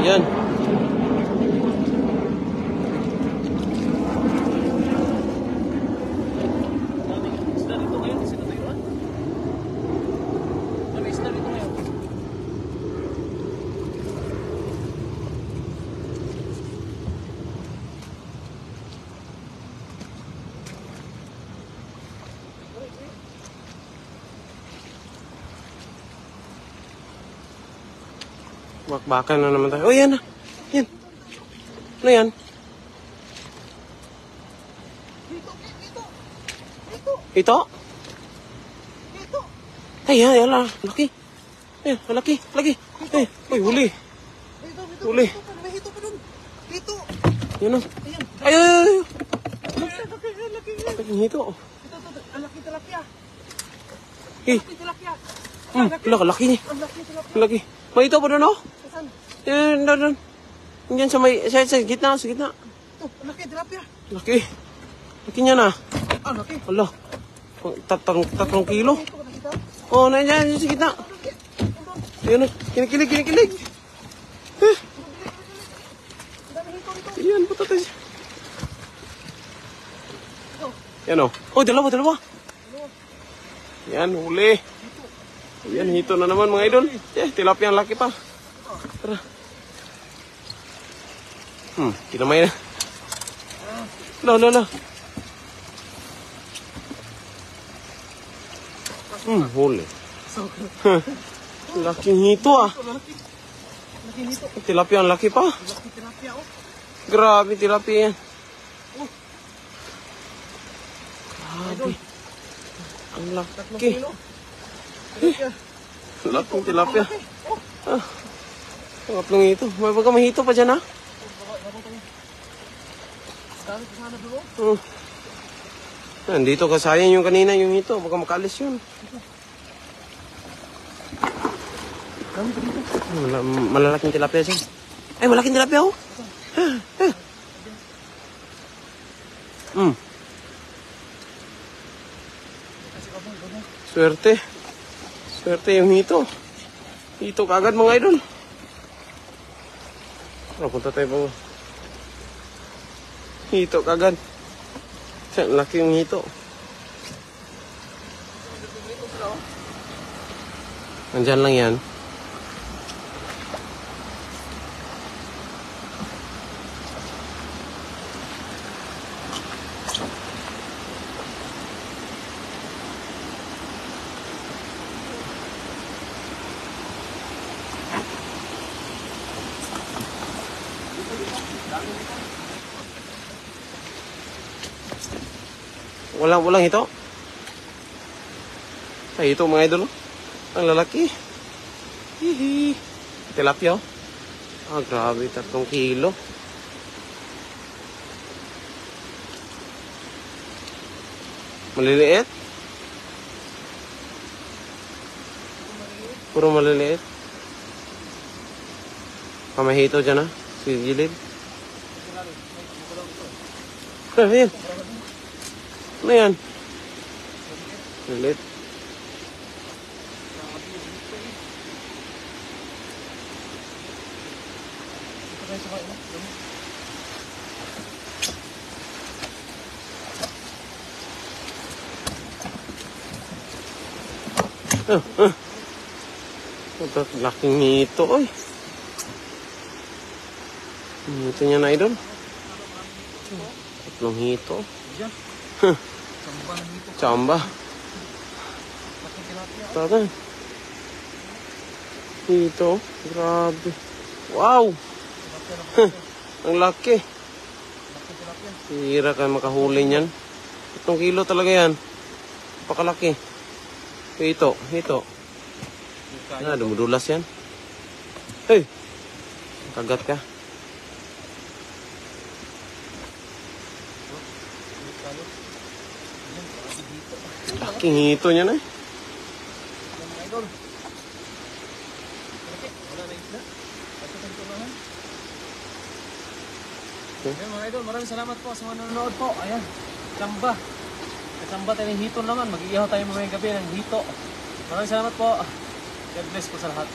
Yan. Bakbakan na naman tayo. Oh, yan na. Yan. Ano yan? Ito? Ay, yan. Laki. Ayan, malaki. Laki. Ay, huli. Huli. Dito. Yan o. Ay. Laking hito. Laki tilapia. Eh. Laki niya. Laki. May ito pa doon, oh. Yan, doon. Yan sa gitna, sa gitna. Ito, laki tilapia. Laki. Laki niya na. Laki. Ala. 3 kilo. Oh, nandiyan sa gitna. Ayan, kinikilig. Ayan, patatas. Yan, oh. Oh, dalawa. Yan, huli. Yan, hito na naman mga idol. Tilapia ang laki pa. Tara. Kinamay na. Lo. Huli. Laking hito ah. Tilapia ang laki pa. Grabe tilapia yan. Grabe. Ang laki. Laking tilapia. Pangatlong hito. May baga may hito pa dyan ha. Nandito ka sayang yung kanina yung hito. Baka makalis yun. Malalaking tilapia dyan. Ay, malaking tilapia oh. Swerte yung hito. Hito kagad mga idol. Punta tayo po. Hito kagad. Laki yung hito. Nandyan lang yan. Walang hito. Ay, ito mga idol. Ang lalaki. Hihi. Tilapia. Grabe. 3 kilo. Maliliit. Puro maliliit. May hito dyan ha. Sa gilid. Ayan. Ano yan? Ulit. Laking hito, oy. Hito niya na idol. 3 hito. Chamba. Tara. Hito. Grabe. Wow. Ang laki. Hira ka makahuli niyan. 3 kilo talaga yan. Pakalaki. Hito. Dumudulas yan. Hey. Kagat ka. Laking hito niya na eh. Ayan mga idol, maraming salamat po sa mga nanonood po. Ayan, Chamba. Chamba tayo ng hito naman. Mag-iihaw tayo mamayang gabi ng hito. Maraming salamat po. God bless po sa lahat.